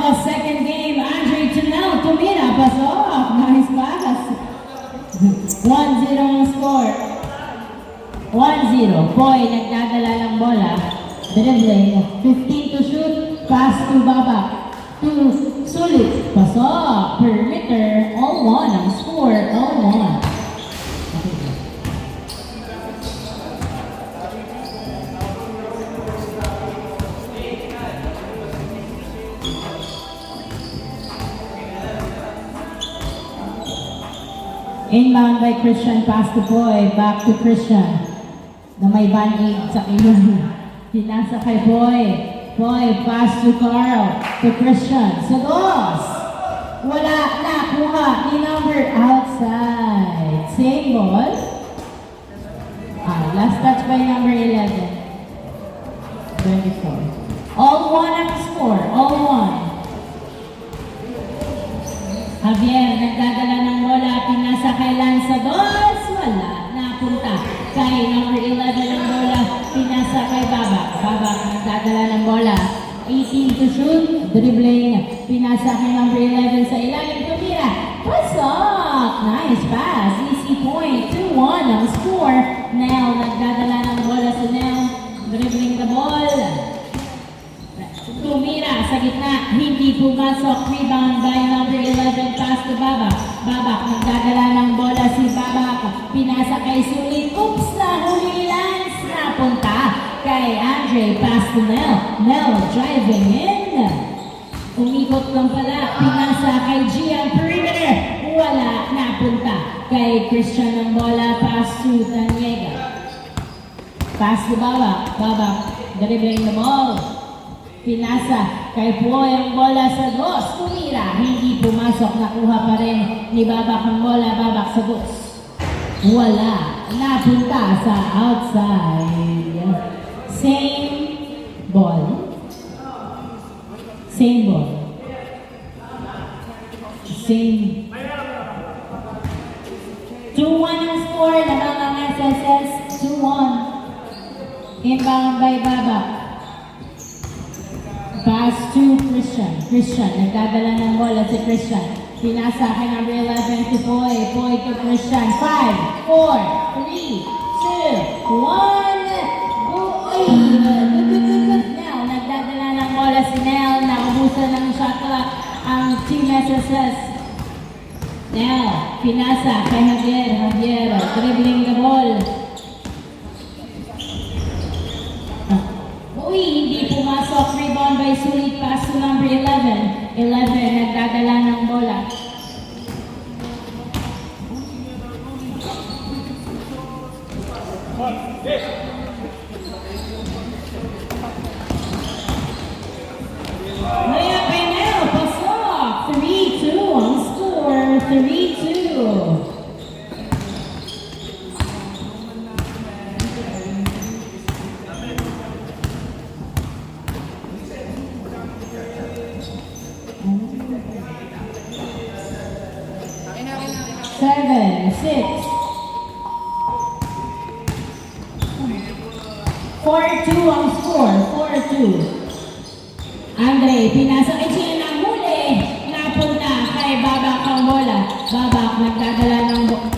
the second game. Andre Tunel, tumira, pasok. Nice pass. 1-0 ang score. 1-0. Boy, nagdadala ng bola. Dribbling. 15 to shoot. Pass to Baba. To Sulit. Pasok. Perimeter. All one ang score. All one. Inbound by Christian, pass to Boy, back to Christian. Na may band-aid sa ilong. Pinasa kay Boy. Boy, pass to Carl, to Christian. Sagos! Wala na, kuha ni number outside. Same ball. Last touch by number 11. 24. All one ang score, all one. Javier, nagdadala ng bola, pinasa kay Lanzados, wala, napunta. Kay number 11 ng bola, pinasa kay Baba. Baba, nagdadala ng bola, 18 to shoot, dribbling, pinasa kay number 11 sa ilalim, tumira, pasok! Nice pass, easy point, 2-1 ang score. Nel, nagdadala ng bola sa Nel, dribbling the ball. Tumira sa gitna, hindi pumasok, rebound by number 11, pass to Babak. Babak, nagdadala ng bola si Babak, pinasa kay Sulit, oops, nahuli Lance, napunta kay Andre, pass to Nel. Nel driving in, umikot lang pala, pinasa kay Gian, perimeter, wala, napunta kay Christian ng bola, pass to Tanyega. Pass to Babak. Babak, dribbling the ball. Pinasa kay Boy ang bola sa dos. Tumira, hindi pumasok. Nakuha pa rin ni Babak ang bola. Babak sa dos. Wala. Napunta sa outside. Same ball. Same ball. Same. 2-1 ang score. Naman ang SSS. 2-1. Inbound by Babak. Pass to Christian. Christian, nagdadala ng bola si Christian. Pinasa kay number 11 to Boy. Boy to Christian. 5, 4, 3, 2, 1. Boy! Good. Nel, nagdadala ng bola si Nel. Naubusan ng shot clock ang Team SSS. Nel, pinasa kay Javier. Javier, dribbling the ball. Uy, hindi pumasok. Rebound by Sulit. Pass to number 11. 11, nagdadala ng bola. Layup by Nel. Pasok. 3-2 ang score. 3-2. Seven, 6. 4-2 ang score. 4-2. Andre, pinasa kay Gian ang huli. Napunta kay Babak ang bola. Babak, nagdadala ng bola.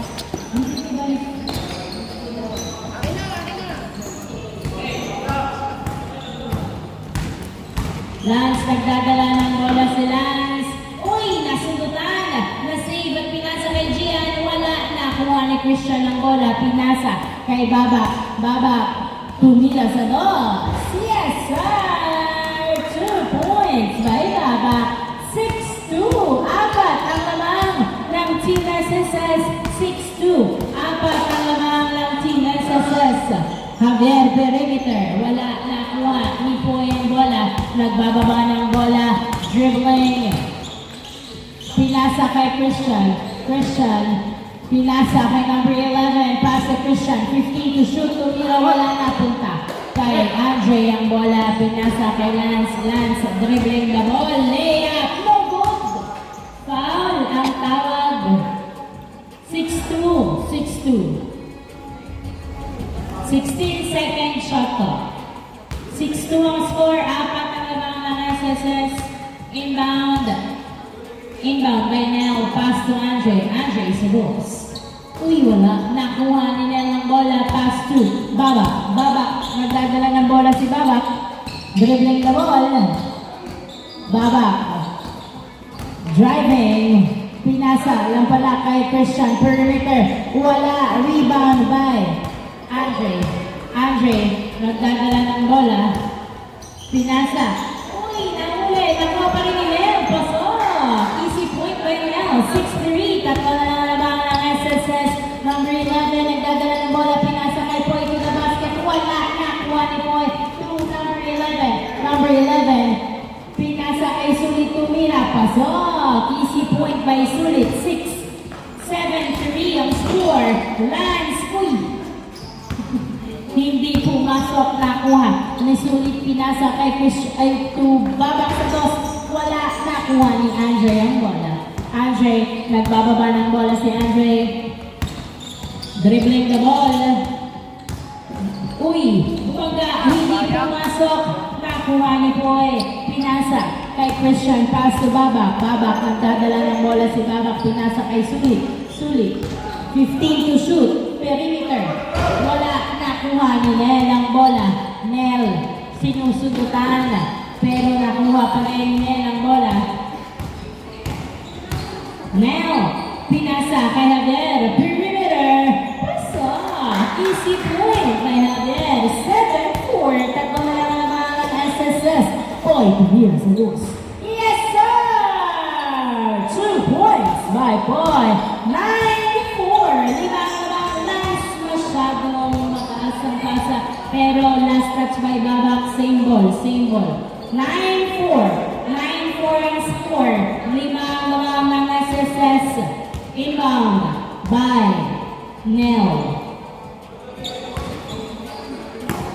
Lance, nagdadala ng bola si Lance. Uy, nasundutan. Na-save at pinasa kay Gian. Wala. Nakuha ni Christian ng bola. Pinasa kay Babak. Babak, tumila sa dos. Yes, sir! 2 points by Babak. 6-2. Apat ang lamang ng Team SSS. 6-2. Apat ang lamang ng Team SSS. Javier, perimeter. Wala. Nakuha ni Poy ang bola. Nagbababa ng bola. Dribbling. Pinasa kay Christian. Christian. Pinasa kay number 11. Pass to Christian. 15 to shoot. Tumira. Wala, napunta kay Andre ang bola. Pinasa kay Lance. Lance dribbling the ball. Layup. No good. Foul ang tawag. 6-2. 6-2. 16-second shot clock. 6-2 ang score. Apat ang lamang ng SSS. Inbound. Inbound by Nel. Pass to Andre. Andre sa dos. Uy, wala. Nakuha ni Nel ang bola. Pass to Baba. Baba. Nagdadala ng bola si Baba. Dribbling the ball. Baba. Driving. Pinasa. Lang pala kay Christian. Perimeter. Wala. Rebound by Andre. Andre. Nagdadala ng bola. Pinasa. Uy, nahuli. Nakuha pa rin ni Nel. Pasok. Easy point by Nel. 6-3. Tatlo na lang naman ng SSS. Number 11. Nagdadala ng bola. Pinasa kay Poy to the basket. Wala. Nakuha ni Poy. To number 11. Number 11. Pinasa kay Sulit. Tumira. Pasok. Easy point by Sulit. 6-7-3 ang score. Lance. Uy. Hindi pumasok, nakuha ni Sulit. Pinasa kay Chris ay to Baba sa dos. Wala, nakuha ni Andre ang bola. Andre, nagbababa ng bola si Andre. Dribbling the ball. Uy, bumaga, hindi pumasok. Nakuha ni Poy. Pinasa kay Christian. Pass to Baba. Baba, nagdadala ng bola si Baba. Pinasa kay Sulit. Sulit. 15 to shoot. Perimeter. Wala. Nakuha ni Nel ang bola. Nel, sinusugutan. Pero nakuha pa rin ni Nel ang bola. Nel, pinasa kay Javier. Perimeter. Pasa. Easy point kay Javier. 7-4. Tatlo na lang naman ang SSS. Poy, tumira sa dos. Yes, sir! 2 points by Poy. 9-4. Lima naman last. Masyadong mataas ang pasa. Pero last touch by Babak. Same ball. 9-4. 9-4 ang score. Lima naman ng SSS. Inbound by Nel.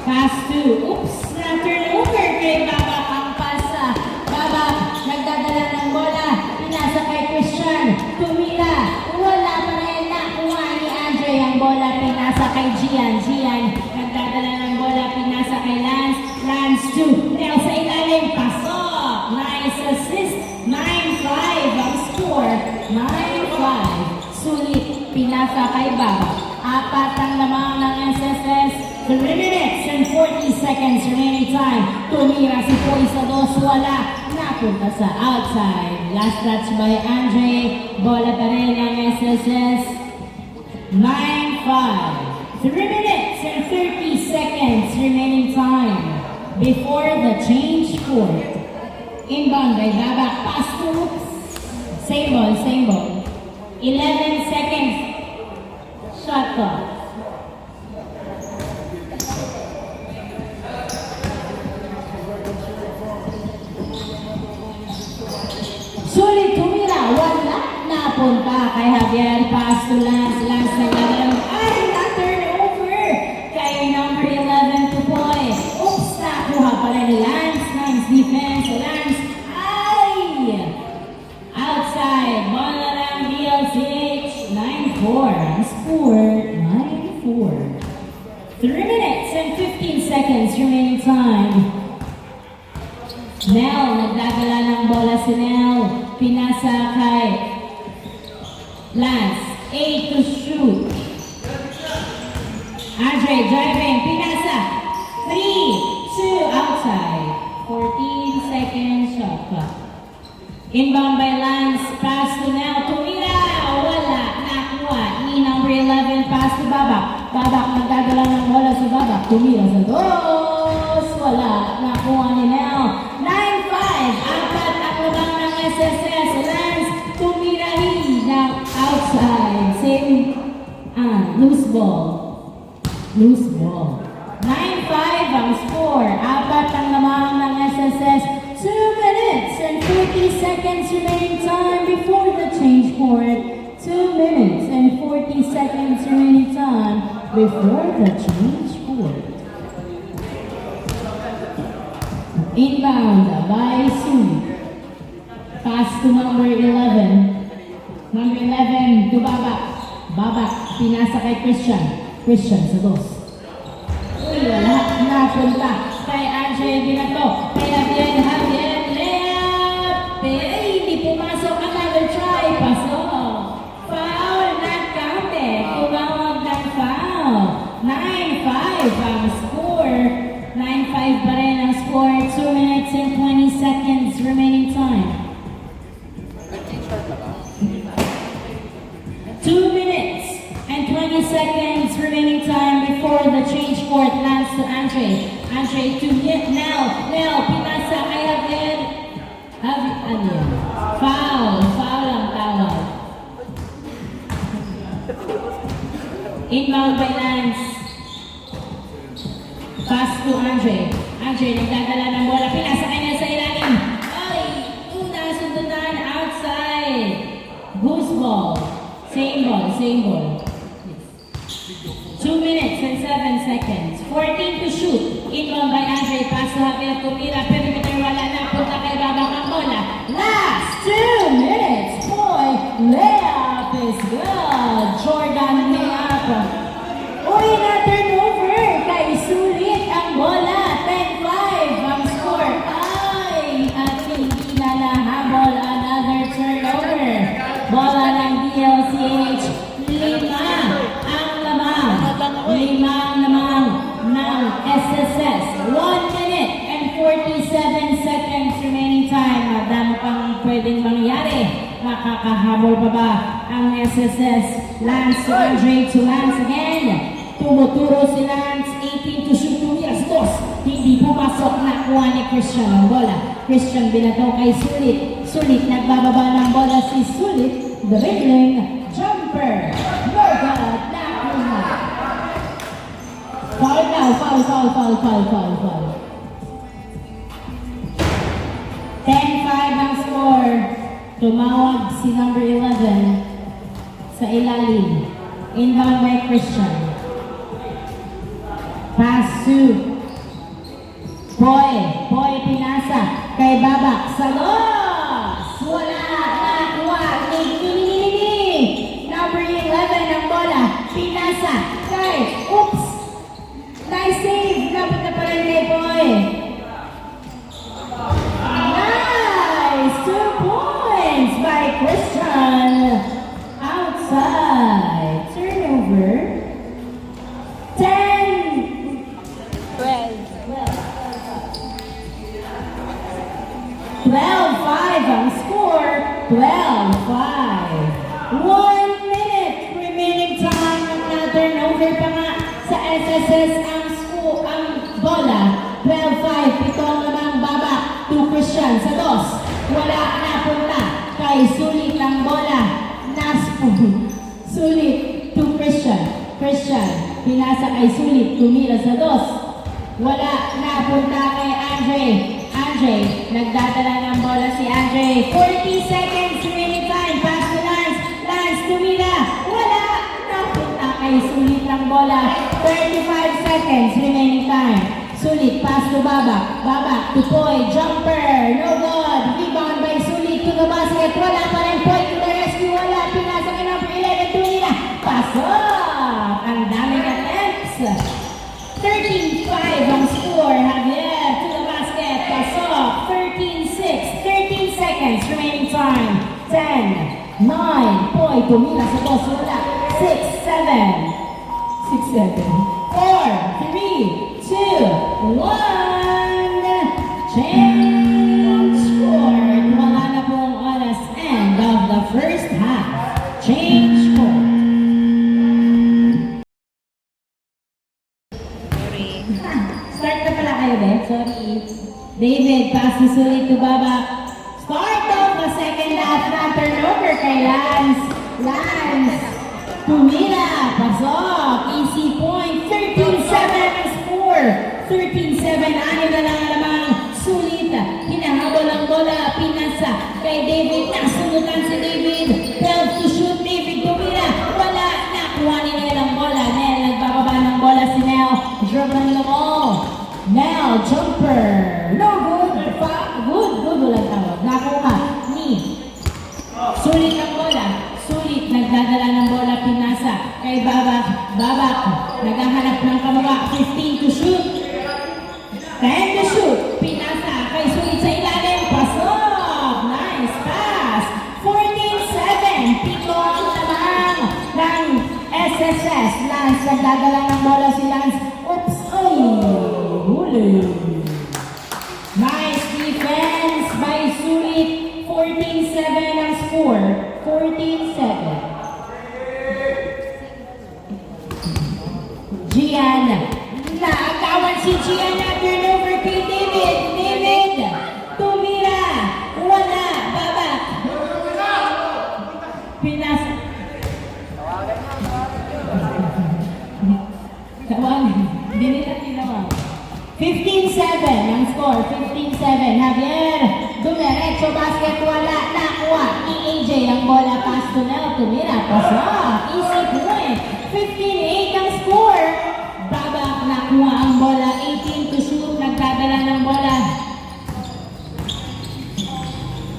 Pass to, oops, na-turnover kay Babak ang pasa. Babak, nagdadala ng bola. Pinasa kay Christian. Tumira. Wala pa rin. Nakuha ni Andre ang bola. Pinasa kay Gian. Gian, nagdadala ng bola. Pinasa kay Lance. Lance to Nel sa ilalim. Pasok. Nice assist. 9-5 ang score. 9-5. Sulit. Pinasa kay Babak. Apat ang lamang ng SSS. 3 minutes and 40 seconds remaining time. Tumira si Poy sa dos. Wala. Napunta sa outside. Last touch by Andre. Bola pa rin ng SSS. 9-5. 3 minutes and 30 seconds remaining time before the change court. Inbound by Babak. Pass to same ball. 11 seconds. Shot clock. Sulit tumira, wala. Napunta kay Javier. Pass to Lance. Lance nagdadala. Ay, na-turnover kay number 11 to Poy. Oops, nakuha pa rin ni Lance. Nice defense. Lance, ay! Outside. Bola lang DLCH. 9-4. Ang score, 9-4. 3 minutes and 15 seconds remaining time. Nel, nagdadala ng bola si Nel. Pinasa kay Lance. 8 to shoot. Andre driving. Pinasa. 3, 2, outside. 14 seconds shot clock. Inbound by Lance. Pass to Nel. Tumira. Wala. Nakuha ni number 11. Pass to Babak. Babak, nagdadala ng bola si Babak. Tumira sa dos. Wala. Nakuha ni Nel. 9-5. Apat ang labang ng SSS. Lance, tumirahi ng outside. Same, loose ball. 9-5 ang score. Apat ang lamang ng SSS. 2 minutes and 40 seconds remaining time before the change court. 2 minutes and 40 seconds remaining time before the change court. Inbound by Sue. Pass to number 11. Number 11 to Babak. Babak, pinasa kay Christian. Christian sa dos. Uy, napunta kay Andre Binato. Kay Javier, layup! pumasok, another try, pasok. Foul, not counted. Tumawag ng foul. 9-5 ang score. 9-5 pa rin ang score. 2 minutes and 20 seconds remaining time. 2 minutes and 20 seconds remaining time before the change court lands to Andre. Andre to Nell. Nell, pinasa, I have it. Ano yun? Foul. Foul ang tawag. Inbound by Lance. Pass to Andre. Andre, nagdadala ng bola. Pinasa kanya sa ilalim. Ay, una, sundutan, outside. Goose ball. Same ball, same ball. 2 minutes and 7 seconds. 14 to shoot. Inbound by Andre. Pass to Javier Tumira. Perimeter wala na. Punta kay Babak ang bola. Last 2 minutes. Boy, layup is good. Jordan layup. Uy, na turnover. Kay sulit ang bola. 10-5 ang score. Ay, at hindi na nahabol. Another turnover. Bola ng DLCH. 5 ang lamang. 5 ang lamang ng SSS. 1 minute and 47 seconds remaining time. Madami pang pwedeng mangyari. Makakahabol pa ba ang SSS? Lance to Andre to Lance again. Tumuturo si Lance. 18 to shoot. Tumiras dos. Hindi pumasok. Nakuha ni Christian ang bola. Christian binato kay Sulit. Sulit nagbababa ng bola si Sulit. Dribbling. Jumper. No good. Nakuha. Foul now. Foul. 10-5 ang score. Tumawag si number 11 sa ilalim. Inbound by Christian. Pass to Boy. Boy pinasa kay Babak. Sa loss. Wala. Nakuha. Number 11 ang bola. Pinasa kay. Oops. Nice save. Dapat na pa rin kay Boy. Nice. 2 points by Christian. Outside. Turnover. 12-5 ang score. 12-5. 1 minute remaining time. Ang turnover pa nga sa SSS ang bola. 12-5. Ito ang lamang Baba to Christian sa dos. Wala napunta kay Sulit ang bola. Sulit to Christian. Christian pinasa kay Sulit. Tumira sa dos. Wala napunta kay Andre. Andre, nagdadala ng bola si Andre. 40 seconds remaining time. Pass to Lance. Lance, tumira. Wala. Napunta kay Sulit ng bola. 35 seconds remaining time. Sulit, pass to Babak. Babak to Poy. Jumper. No good. Rebound by Sulit to the basket. Wala pa rin. Poy to the rescue. Wala. Pinasa ka number 11. Tumira. Pasok. Ang daming attempts. 13-5 ang score. Javier to the basket. Pasok. 13-6. 13 seconds remaining time. 10, 9. Poy, tumira sa dos. Wala. 6, 7. 6, 7. 4, 3, 2, 1. Change court. Wala na po ang oras. End of the first half. Change court. Start na pala kayo, Beth. Sorry. David, pass to Sulit to Babak. Start of the second half na turnover kay Lance. Lance. Tumira. Pasok. Easy point. 13-7 ang score. 13-7. Anim na lang alamang. Sulit. Hinahabol ang bola. Pinasa kay David. Nasunutan si David. 12 to shoot. David tumira. Wala. Nakuha ni Nel ang bola. Nel nagbababa ng bola si Nel. Dribbling the ball. Nel, jumper. No good. Good. Walang tawag. Nakuha ni Sulit ang bola. Sulit. Nagdadala ng bola. Pinasa kay Babak. Babak. Naghahanap ng kamaba. 15 to shoot. 10 to shoot. Pinasa kay Sulit sa ilalim. Pasok. Nice pass. 14-7 ang score. 14-7. Gian. Naagawan si Gian na turnover kay David. David. Tumira. Wala. Baba. Pinas. Tawag. Hindi nila tinawag. 15-7 ang score. 15-7. Javier. Dumiretso basket. Wala. Nakuha ni AJ ang bola. Pass to Nel. Tumira. Pasok. Easy point. 15-8 ang score. Babak. Nakuha ang bola. 18 to shoot. Nagdadala ng bola.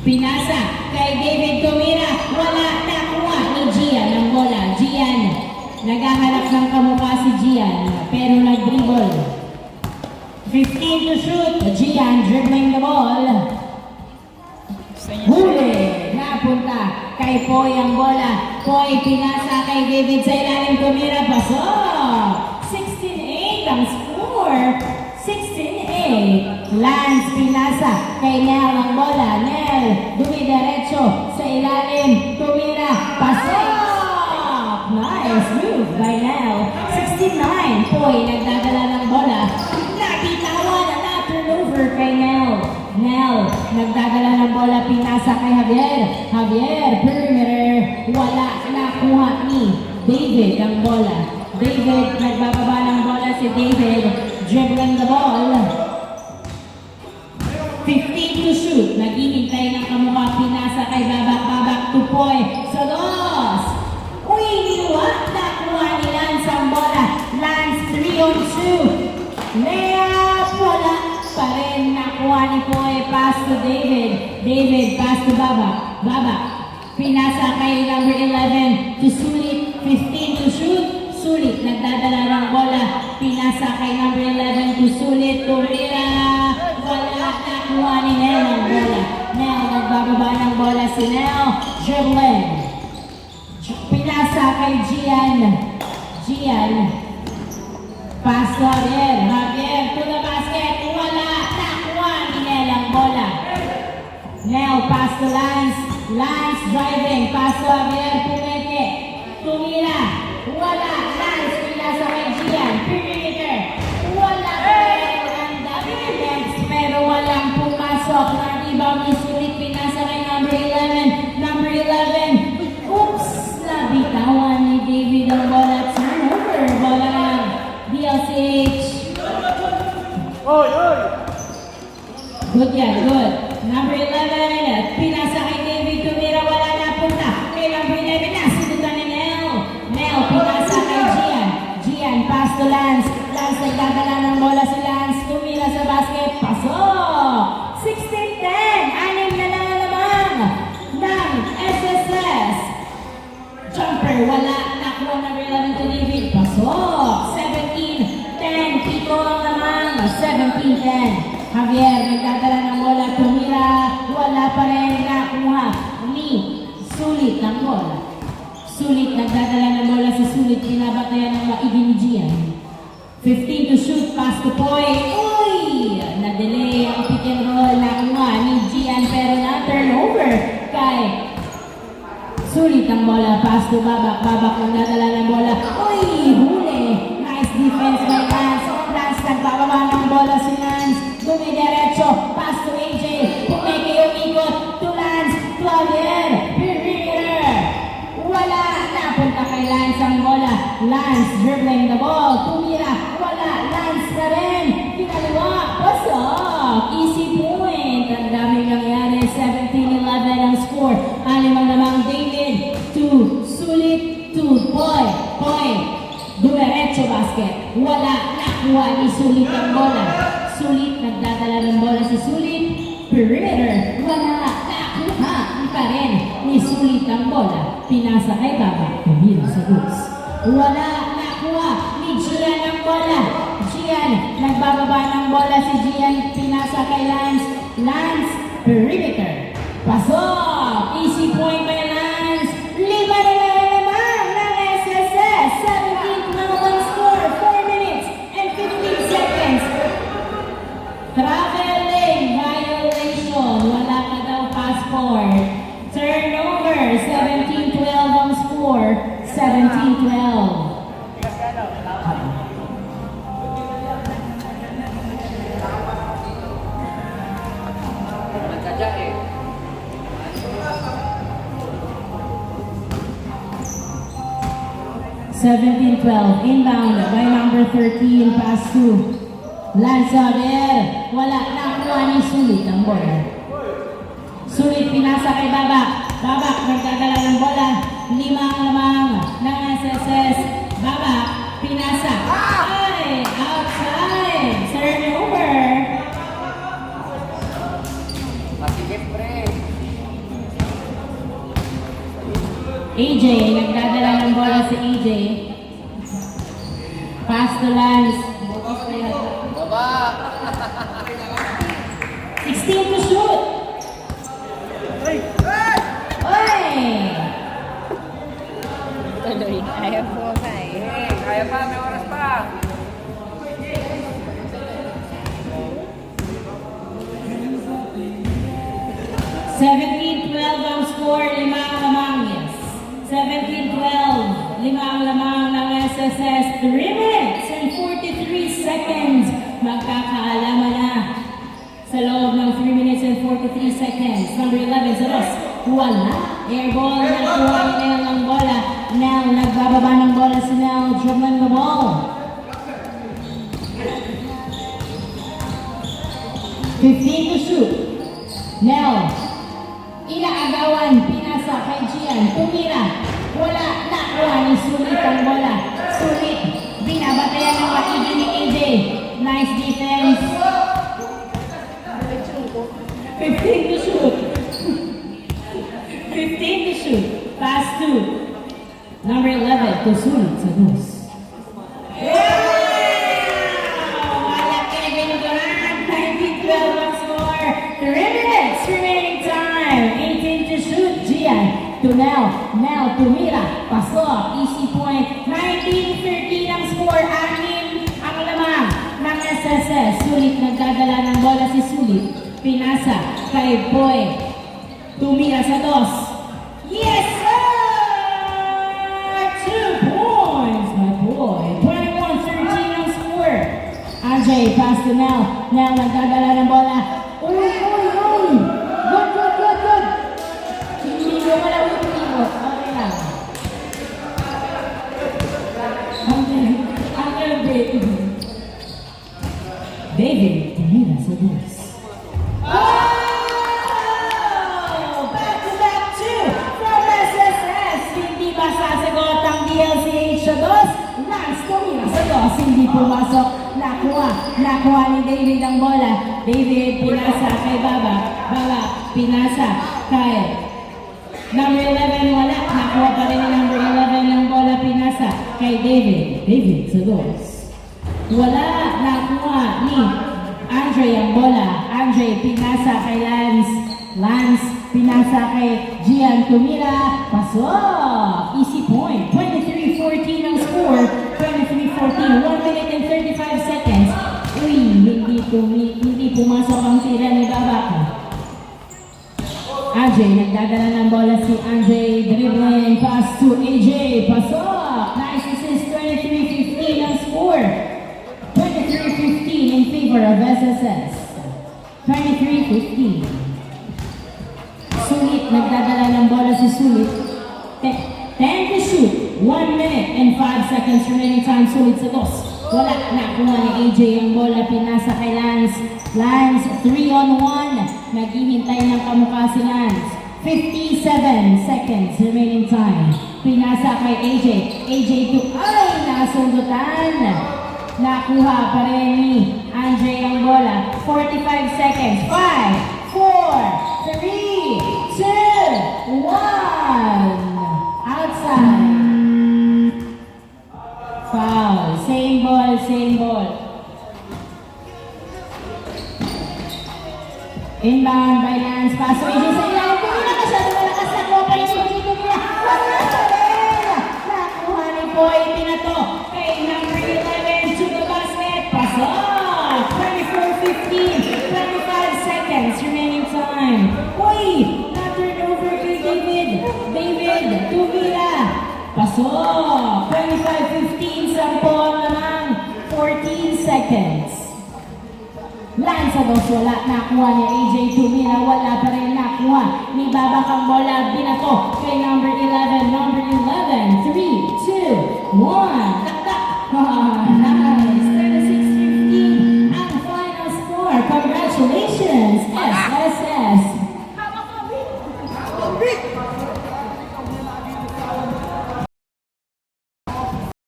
Pinasa kay David Tumira. Wala. Nakuha ni Gian ang bola. Gian. Naghahanap ng kamukha si Gian. Pero nag-dribble. 15 to shoot. Gian dribbling the ball. Huli. Napunta kay Poy ang bola. Poy pinasa kay David sa ilalim. Tumira. Pasok. 16-8 ang score. 16-8. Lance pinasa kay Nel ang bola. Nel dumidiretso sa ilalim. Tumira. Pasok. Nice move by Nel. 69. Poy nagdadala ng bola. Nabitawan na turnover kay Nel. Nel nagdadala ng bola. Pinasa kay Javier. Javier perimeter. Wala. Nakuha ni David ang bola. David nagbababa ng bola si David. Dribbling the ball. 15 to shoot. Naghihintay ng kamukha. Pinasa kay Babak to Poy. Sa dos. Uy, niluwa. Nakuha ni Lance ang bola. Lance 3 on 2. Layup. Wala pa rin. Nakuha ni Poy. Pass to David. David pass to Babak. Babak. Pinasa kay number 11 to Sulit. 15 to shoot. Sulit. Nagdadala ng bola. Pinasa kay number 11 to Sulit. Tumira. Wala. Nakuha ni Nel ang bola. Nel. Nagbababa ng bola si Nel. Dribbling. Pinasa kay Gian. Gian. Pass to Javier. Javier to the basket. Wala. Nakuha ni Nel ang bola. Nel pass to Lance. Lance driving. Pass to Javier. Pumeke. Tumira. Wala. Lance pinasa kay Gian. Perimeter. Wala pa rin. Ang dami events pero walang pumasok. Nag-ibang ni Sulit. Pinasa kay number 11. Number 11. Oops. Nabitawan ni David ang bola. Turnover. Bola ng DLCH. Oy, oy! Good yan, good. Number 11. Pinasa kay David. Tumira. Wala na punta. Kay number 11. Nasudutan ni Nel. Nel. Pinasa kay Gian. Gian. Pass to Lance. Lance nagdadala ng bola si Lance. Tumira sa basket. Pasok! 16-10. Anim na naman ng SSS. Jumper, wala. Nakuha number 11 to David. Pasok. 17-10. Pito ang naman. 17-10. Javier, nagdadala ng bola. Tumira. Wala pa rin. Nakuha ni Sulit ng bola. Sulit. Nagdadala ng bola si Sulit. Pinabatayan ng maigi ni Gian. 15 to shoot. Pass to Poy. Uy! Na-delay ang pick and roll. Nakuha ni Gian pero na-turnover kay Sulit ang bola. Pass to Babak. Babak nagdadala ng bola. Uy! Huli! Nice defense by Lance. Lance nagbababa ng bola si Lance. Dumidiretso. Pass to AJ. Pumeke yung ikot to Lance. Claudier. Perimeter. Wala. Napunta kay Lance ang bola. Lance dribbling the ball. Tumira. Wala. Lance na rin. Pinaliwa. Pasok. Easy point. Ang daming nangyari. 17-11 ang score. Anim ang namang David to Sulit to Poy. Poy. Dumiretso basket. Wala. Nakuha ni Sulit ang bola. Sulit. Nagdadala ng bola si Sulit. Perimeter. Wala. Nakuha pa rin ni Sulit ang bola. Pinasa kay Baba. Tumira sa goods. Wala. Nakuha ni Gian ang bola. Gian. Nagbababa ng bola si Gian. Pinasa kay Lance. Lance. Perimeter. Pasok. Easy point by Lance. Lima na naman ng SSS. 17th naman score. 4 minutes and 15 seconds. Traveling violation. Wala ka daw passport. 17-12. Nagkadya eh. 17-12, inbound by number 13, pass to Lanzaver. Wala, nakuha ni Sulit ang bola. Sulit, pinasa kay Baba. Baba, nagdadala ng bola. 5 lamang ng SSS. Baba, pinasa. Ay, outside. Turnover. Masigit pre. AJ, nagdadala ng bola si AJ. Pass to Lance. Baba. 16 to shoot. Oy! Tuloy. Ayaw po kayo. Kaya pa, may oras pa. $17-12 ang score, 5 lamang, yes. 17-12, 5 lamang ng SSS, 3 minutes and 43 seconds. Magkakaalaman na sa loob ng 3 minutes and 43 seconds. Number 11, Zaros, wala. Airball, nakuha ni Nel ng bola. Nel, nagbababa ng bola si Nel, dribbling the ball. 15 to shoot. Nel, inaagawan, pinasa kay Gian, tumira, wala, nakuha ni Sulit ang bola. Sulit, binabatayan ng maigi ni AJ. Nice defense. 15 to shoot. 15 to shoot. Pass to number 11 to Sulit sa dos. Wala Kevin Durant, 19-12 ang score. 3 minutes remaining time. 18 to shoot. Gian to Nel. Nel to Mira. Pasok. Easy point. 19-13 ang score. 6 ang lamang ng SSS. Sulit nagdadala ng bola si Sulit. Pinasa kay Boy. Tumira sa dos. Yes, sir! 2 points, my boy. 21-13 ang score. Andre, pass to Nel. Nel nagdadala ng bola. Uy, uy, uy! Good, good, good, good! Hindi mo pala ulit-ulit. Okay lang. Uncle David. David, tumira sa dos. Oh! Back-to-back 2 from SSS. Hindi ba sasagot ang DLCH sa dos? Lance tumira sa dos. Hindi pumasok. Nakuha ni David ang bola. David, pinasa kay Baba. Baba, pinasa kay number 11. Wala. Nakuha pa rin ni number 11 ang bola. Pinasa kay David. David sa dos. Wala. Nakuha ni Andre ang bola. Andre, pinasa kay Lance. Lance, pinasa kay Gian tumira. Pasok! Easy point. 23-14 ang score. 23-14. 1 minute and 35 seconds. Uy, hindi pumasok ang tira ni Babak. AJ, nagdadala ng bola si AJ. Dribbling, pass to AJ. Pasok! Nice assist. 23-15 ang score. 23-15 in favor of SSS. 23-15. Sulit, nagdadala ng bola si Sulit. 10 to shoot. 1 minute and 5 seconds remaining time. Sulit sa dos. Wala, nakuha ni AJ ang bola. Pinasa kay Lance. Lance, 3-on-1. Naghihintay ng kamukha si Lance. 57 seconds remaining time. Pinasa kay AJ. AJ to, ay, nasundutan. Nakuha pa rin ni Andre ang bola. 45 seconds. 5, 4, 3, 2, 1. Outside. Foul. Same ball, same ball. Inbound by Lance. Pass to AJ sa ilalim. Tumira ka siya. Tumalakas na ko pa rin si AJ. Tumira. Wala pa rin. Nakuha ni Boy. Pinato kay number 11 to the basket. Pasok. 24-15. 25 seconds remaining time. Uy! Na-turnover kay David. David, tumira. Pasok. 30 seconds. Lanzados, wala nakuha ni AJ Tumira, wala pa rin nakuha ni Baba kang bola, binato kay number 11, 3, 2, 1, taktak!